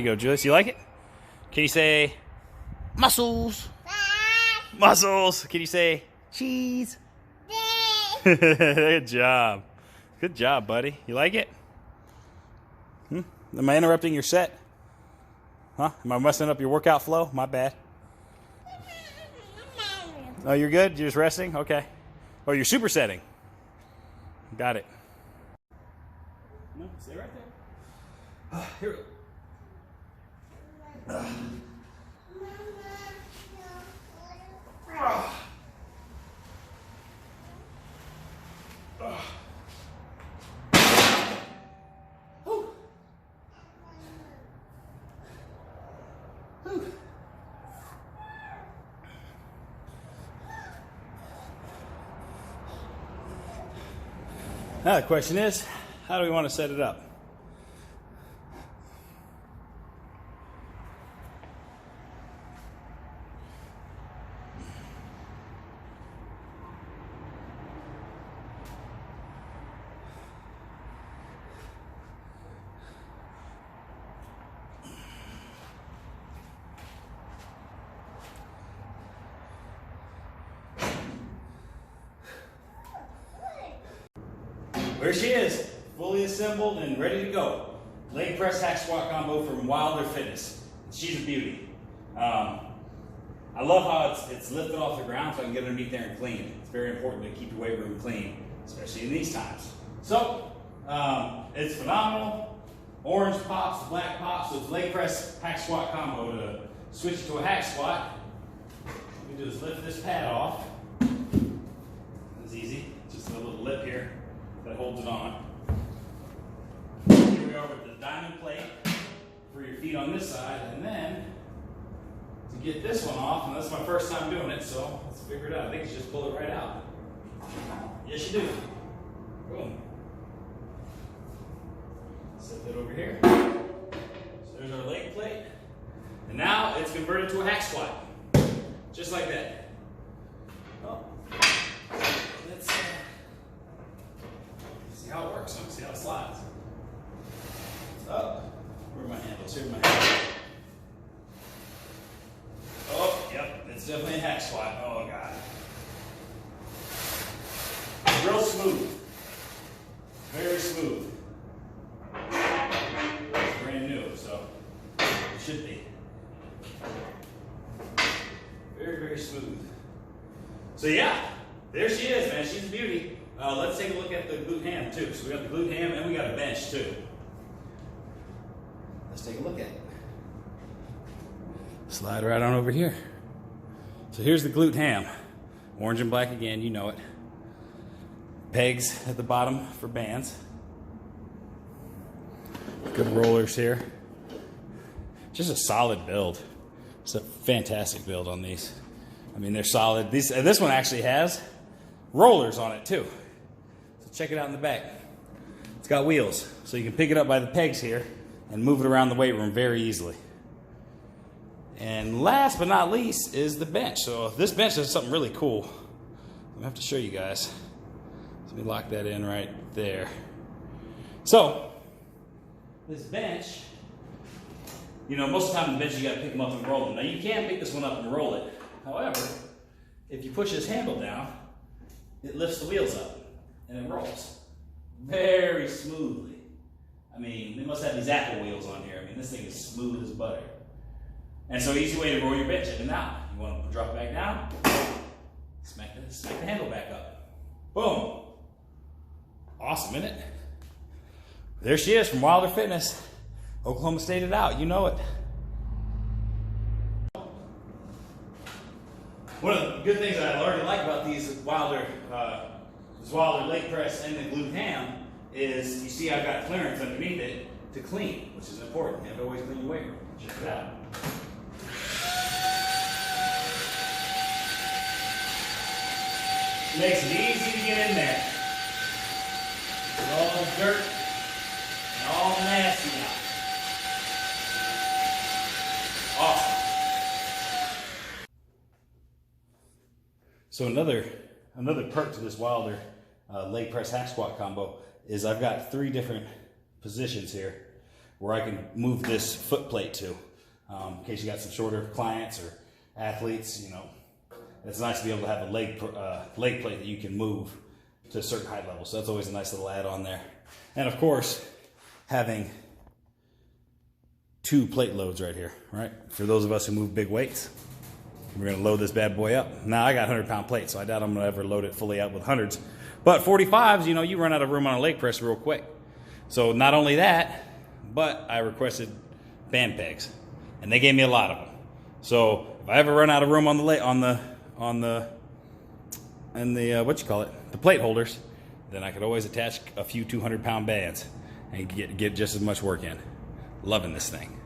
you go, Julius. You like it? Can you say muscles? Muscles. Can you say cheese? Good job. Good job, buddy. You like it? Am I interrupting your set? Huh? Am I messing up your workout flow? My bad. Oh, you're good? You're just resting? Okay. Oh, you're supersetting. Got it. No, stay right there. Here we go. Now the question is, how do we want to set it up? There she is, fully assembled and ready to go. Leg press hack squat combo from Wilder Fitness. She's a beauty. I love how it's lifted off the ground so I can get underneath there and clean. It's very important to keep your weight room clean, especially in these times. So, it's phenomenal. Orange pops, black pops, so it's leg press hack squat combo. To switch to a hack squat, what we do is lift this pad off. It's easy, just a little lip here that holds it on. Here we are with the diamond plate for your feet on this side, and then to get this one off, and that's my first time doing it, so let's figure it out. I think you just pull it right out. Yes, you do. Boom. Set that over here. So there's our leg plate, and now it's converted to a hack squat, just like that. Oh. Let's see how it works. Let me see how it slides. Up. Where are my handles? Here's my handles. Oh, yep. It's definitely a hack squat. Oh, God. Real smooth. Very smooth. It's brand new, so it should be. Very, very smooth. So, yeah. There she is, man. She's a beauty. Let's take a look at the glute ham too. So we got the glute ham and we got a bench too. Let's take a look at it. Slide right on over here. So here's the glute ham. Orange and black again, you know it. Pegs at the bottom for bands. Good rollers here. Just a solid build. It's a fantastic build on these. I mean, they're solid. This one actually has rollers on it too. Check it out in the back. It's got wheels, so you can pick it up by the pegs here and move it around the weight room very easily. And last but not least is the bench. So this bench is something really cool. I'm gonna have to show you guys. Let me lock that in right there. So this bench, you know, most of the time in the bench you gotta pick them up and roll them. Now you can pick this one up and roll it. However, if you push this handle down, it lifts the wheels up. And it rolls very smoothly. I mean, they must have these Apple wheels on here. I mean, this thing is smooth as butter. And so, easy way to roll your bench in and out. You want to drop it back down, smack the handle back up. Boom. Awesome, isn't it? There she is from Wilder Fitness. Oklahoma State it out. You know it. One of the good things that I already like about these Wilder leg press and the glute ham is, you see I've got clearance underneath it to clean, which is important. You have to always clean your weight room. Check it out. Makes it easy to get in there. It's all dirt and all nasty out. Awesome. So another perk to this Wilder leg press hack squat combo is I've got 3 different positions here. where I can move this foot plate to, in case you got some shorter clients or athletes. You know, it's nice to be able to have a leg plate that you can move to a certain height level. So that's always a nice little add-on there. And of course, having 2 plate loads right here, right? For those of us who move big weights, we're gonna load this bad boy up. Now I got 100-pound plates, so I doubt I'm gonna ever load it fully out with hundreds. But 45s, you know, you run out of room on a leg press real quick. So not only that, but I requested band pegs, and they gave me a lot of them. So if I ever run out of room on the the plate holders, then I could always attach a few 200-pound bands and get just as much work in. Loving this thing.